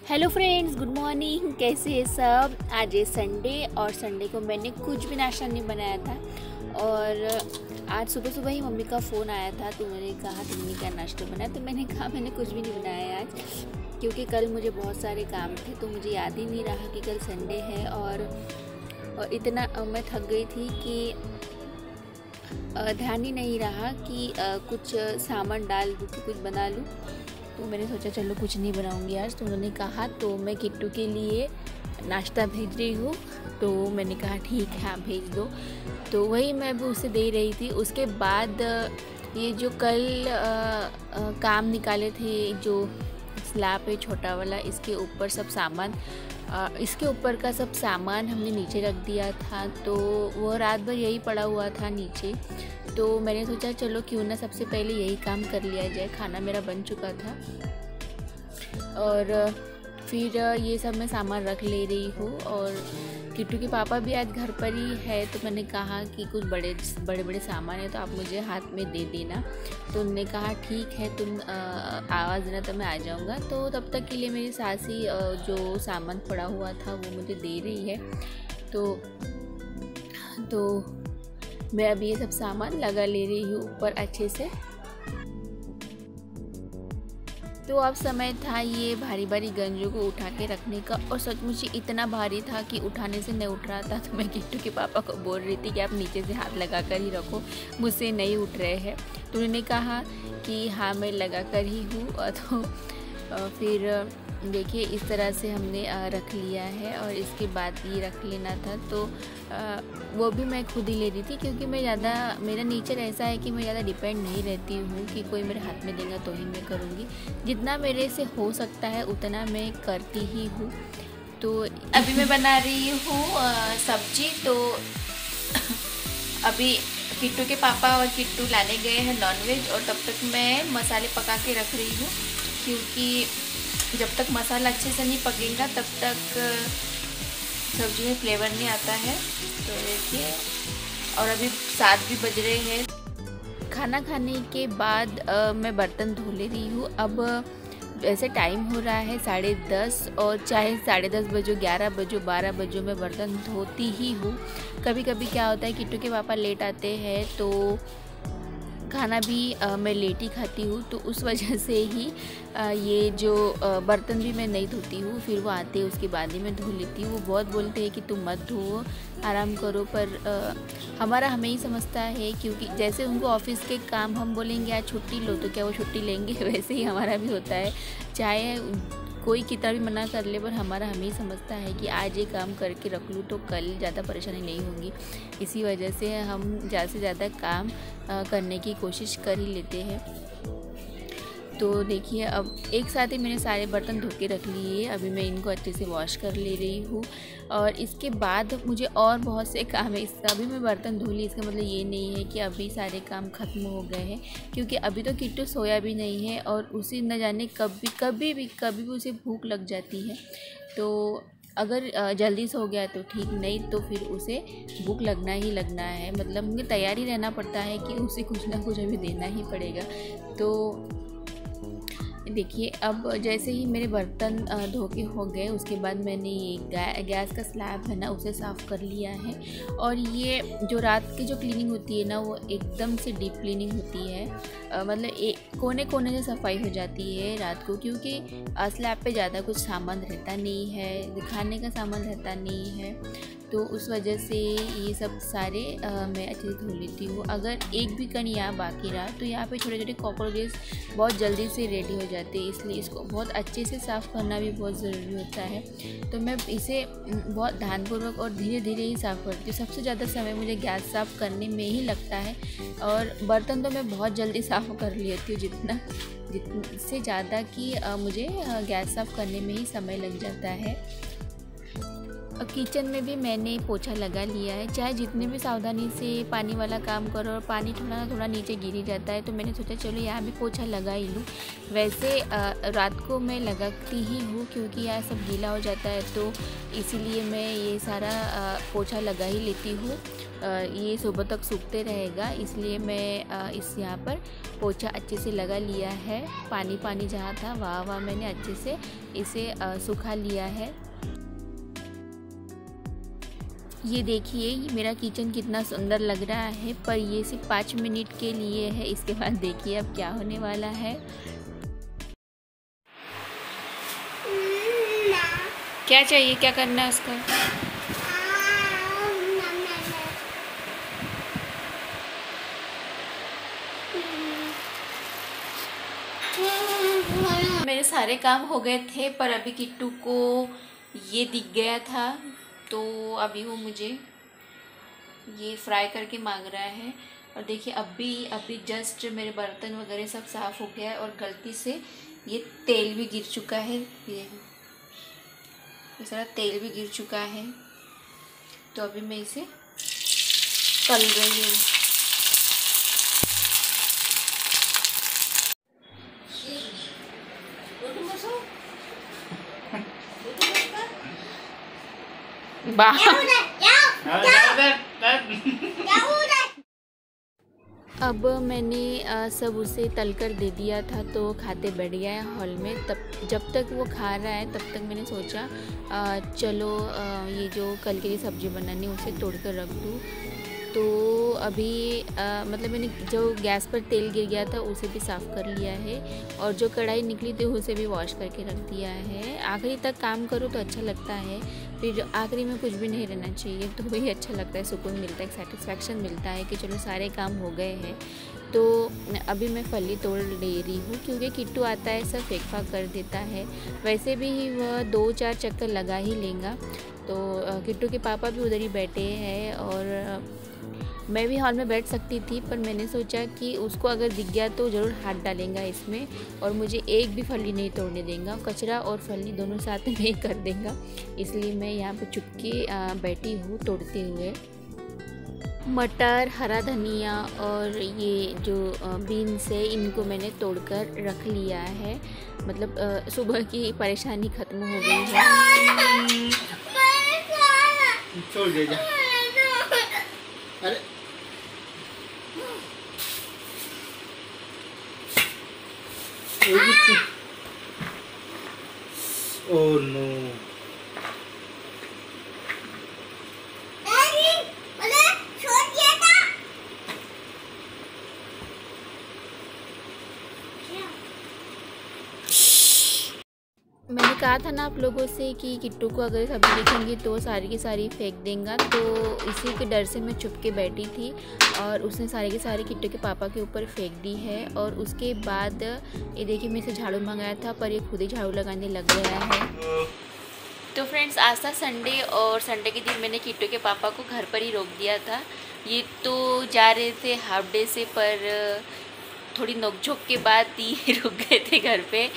Hello friends, good morning. कैसे हैं सब। आज है संडे और संडे को मैंने कुछ भी नाश्ता नहीं बनाया था। और आज सुबह सुबह ही मम्मी का फ़ोन आया था, तो मैंने कहा तुमने क्या नाश्ता बनाया। तो मैंने कहा मैंने कुछ भी नहीं बनाया आज, क्योंकि कल मुझे बहुत सारे काम थे, तो मुझे याद ही नहीं रहा कि कल संडे है। और इतना मैं थक गई थी कि ध्यान ही नहीं रहा कि कुछ सामान डाल दूँ कि कुछ बना लूँ। तो मैंने सोचा चलो कुछ नहीं बनाऊंगी आज। तो उन्होंने कहा तो मैं किट्टू के लिए नाश्ता भेज रही हूँ। तो मैंने कहा ठीक है आप भेज दो। तो वही मैं भी उसे दे रही थी। उसके बाद ये जो कल काम निकाले थे, जो स्लैब है छोटा वाला, इसके ऊपर सब सामान, इसके ऊपर का सब सामान हमने नीचे रख दिया था। तो वो रात भर यही पड़ा हुआ था नीचे। तो मैंने सोचा चलो क्यों ना सबसे पहले यही काम कर लिया जाए। खाना मेरा बन चुका था और फिर ये सब मैं सामान रख ले रही हूँ। और किट्टू के पापा भी आज घर पर ही है, तो मैंने कहा कि कुछ बड़े सामान है तो आप मुझे हाथ में दे देना। तो उन्होंने कहा ठीक है, तुम आवाज़ देना तो मैं आ जाऊँगा। तो तब तक के लिए मेरी सासी जो सामान पड़ा हुआ था वो मुझे दे रही है। तो मैं अभी ये सब सामान लगा ले रही हूँ ऊपर अच्छे से। तो अब समय था ये भारी भारी गंजों को उठा के रखने का। और सचमुच इतना भारी था कि उठाने से नहीं उठ रहा था। तो मैं किट्टू के पापा को बोल रही थी कि आप नीचे से हाथ लगा कर ही रखो, मुझसे नहीं उठ रहे हैं। तो उन्होंने कहा कि हाँ मैं लगा कर ही हूँ। तो फिर देखिए इस तरह से हमने रख लिया है। और इसके बाद ये रख लेना था, तो वो भी मैं खुद ही ले रही थी, क्योंकि मेरा नेचर ऐसा है कि मैं ज़्यादा डिपेंड नहीं रहती हूँ कि कोई मेरे हाथ में देगा तो ही मैं करूँगी। जितना मेरे से हो सकता है उतना मैं करती ही हूँ। तो अभी मैं बना रही हूँ सब्जी। तो अभी किट्टू के पापा और किट्टू लाने गए हैं नॉनवेज, और तब तक मैं मसाले पका के रख रही हूँ, क्योंकि जब तक मसाला अच्छे से नहीं पकेगा तब तक सब्जी में फ्लेवर नहीं आता है। तो देखिए, और अभी 7 भी बज रहे हैं। खाना खाने के बाद मैं बर्तन धो ले रही हूँ। अब वैसे टाइम हो रहा है 10:30, और चाहे 10:30 बजो, 11 बजो, 12 बजो, मैं बर्तन धोती ही हूँ। कभी कभी क्या होता है किट्टू के पापा लेट आते हैं तो खाना भी मैं लेट ही खाती हूँ। तो उस वजह से ही ये जो बर्तन भी मैं नहीं धोती हूँ। फिर वो आते हैं उसके बाद ही मैं धो लेती हूँ। वो बहुत बोलते हैं कि तुम मत धो, आराम करो, पर हमारा हमें ही समझता है, क्योंकि जैसे उनको ऑफिस के काम हम बोलेंगे आज छुट्टी लो, तो क्या वो छुट्टी लेंगे? वैसे ही हमारा भी होता है, चाहे कोई कितना भी मना कर ले, पर हमारा हमें ही समझता है कि आज ये काम करके रख लूँ तो कल ज़्यादा परेशानी नहीं होगी। इसी वजह से हम ज़्यादा से ज़्यादा काम करने की कोशिश कर ही लेते हैं। तो देखिए अब एक साथ ही मैंने सारे बर्तन धो के रख लिए। अभी मैं इनको अच्छे से वॉश कर ले रही हूँ, और इसके बाद मुझे और बहुत से काम है। इसका अभी मैं बर्तन धो ली, इसका मतलब ये नहीं है कि अभी सारे काम ख़त्म हो गए हैं, क्योंकि अभी तो किट्टू सोया भी नहीं है। और उसे न जाने कभी भी उसे भूख लग जाती है। तो अगर जल्दी से हो गया तो ठीक, नहीं तो फिर उसे भूख लगना ही लगना है। मतलब मुझे तैयारी रहना पड़ता है कि उसे कुछ ना कुछ अभी देना ही पड़ेगा। तो देखिए अब जैसे ही मेरे बर्तन धो के हो गए, उसके बाद मैंने ये गैस का स्लैब है ना उसे साफ़ कर लिया है। और ये जो रात की जो क्लीनिंग होती है ना, वो एकदम से डीप क्लीनिंग होती है। मतलब एक कोने कोने से सफाई हो जाती है रात को, क्योंकि स्लैब पे ज़्यादा कुछ सामान रहता नहीं है, दिखाने का सामान रहता नहीं है। तो उस वजह से ये सब सारे मैं अच्छे से धो लेती हूँ। अगर एक भी कण यहाँ बाकी रहा तो यहाँ पे छोटे छोटे कॉकरोचेस बहुत जल्दी से रेडी हो जाते हैं, इसलिए इसको बहुत अच्छे से साफ़ करना भी बहुत ज़रूरी होता है। तो मैं इसे बहुत ध्यानपूर्वक और धीरे धीरे ही साफ़ करती हूँ। सबसे ज़्यादा समय मुझे गैस साफ़ करने में ही लगता है, और बर्तन तो मैं बहुत जल्दी साफ़ कर लेती हूँ, जितने ज़्यादा कि मुझे गैस साफ़ करने में ही समय लग जाता है। किचन में भी मैंने पोछा लगा लिया है। चाहे जितने भी सावधानी से पानी वाला काम करो और पानी थोड़ा ना थोड़ा नीचे गिर ही जाता है, तो मैंने सोचा चलो यहाँ भी पोछा लगा ही लूँ। वैसे रात को मैं लगाती ही हूँ क्योंकि यहाँ सब गीला हो जाता है, तो इसीलिए मैं ये सारा पोछा लगा ही लेती हूँ। ये सुबह तक सूखते रहेगा, इसलिए मैं इस यहाँ पर पोछा अच्छे से लगा लिया है। पानी पानी जहाँ था वहाँ मैंने अच्छे से इसे सुखा लिया है। ये देखिए ये मेरा किचन कितना सुंदर लग रहा है, पर ये सिर्फ 5 मिनट के लिए है। इसके बाद देखिए अब क्या होने वाला है। क्या चाहिए, क्या करना है उसका? मेरे सारे काम हो गए थे, पर अभी किट्टू को ये दिख गया था, तो अभी वो मुझे ये फ्राई करके मांग रहा है। और देखिए अभी जस्ट मेरे बर्तन वगैरह सब साफ़ हो गया है और गलती से ये तेल भी गिर चुका है। ये सारा तेल भी गिर चुका है, तो अभी मैं इसे तल रही हूँ। अब मैंने सब उसे तल कर दे दिया था, तो खाते बैठ गया है हॉल में। तब जब तक वो खा रहा है तब तक मैंने सोचा चलो ये जो कल के लिए सब्ज़ी बनानी उसे तोड़ कर रख दूँ। तो अभी मतलब मैंने जो गैस पर तेल गिर गया था उसे भी साफ़ कर लिया है, और जो कढ़ाई निकली थी उसे भी वॉश करके रख दिया है। आखिरी तक काम करो तो अच्छा लगता है, फिर आखिरी में कुछ भी नहीं रहना चाहिए, तो वही अच्छा लगता है, सुकून मिलता है, सेटिस्फेक्शन मिलता है कि चलो सारे काम हो गए हैं। तो अभी मैं फली तोड़ ले रही हूँ क्योंकि किट्टू आता है सब फेंक फाक कर देता है। वैसे भी वह 2-4 चक्कर लगा ही लेगा। तो किट्टू के पापा भी उधर ही बैठे हैं और मैं भी हॉल में बैठ सकती थी, पर मैंने सोचा कि उसको अगर दिख गया तो ज़रूर हाथ डालेगा इसमें और मुझे एक भी फली नहीं तोड़ने देगा। कचरा और फली दोनों साथ में ही कर देगा, इसलिए मैं यहाँ पे चुपके बैठी हूँ तोड़ते हुए। मटर, हरा धनिया और ये जो बीन्स है इनको मैंने तोड़कर रख लिया है। मतलब सुबह की परेशानी ख़त्म हो गई है। छोड़ दे जा। अरे ओह नो, मैंने कहा था ना आप लोगों से कि किट्टू को अगर सब्जी दिखेंगी तो सारी की सारी फेंक देगा, तो इसी के डर से मैं चुप के बैठी थी और उसने सारी की सारी किट्टू के पापा के ऊपर फेंक दी है। और उसके बाद ये देखिए मैं इसे झाड़ू मंगाया था, पर ये खुद ही झाड़ू लगाने लग गया है। तो फ्रेंड्स आज था संडे, और संडे के दिन मैंने किट्टू के पापा को घर पर ही रोक दिया था। ये तो जा रहे थे हाफ डे से, पर थोड़ी नोकझोंक के बाद ही रुक गए थे घर पे।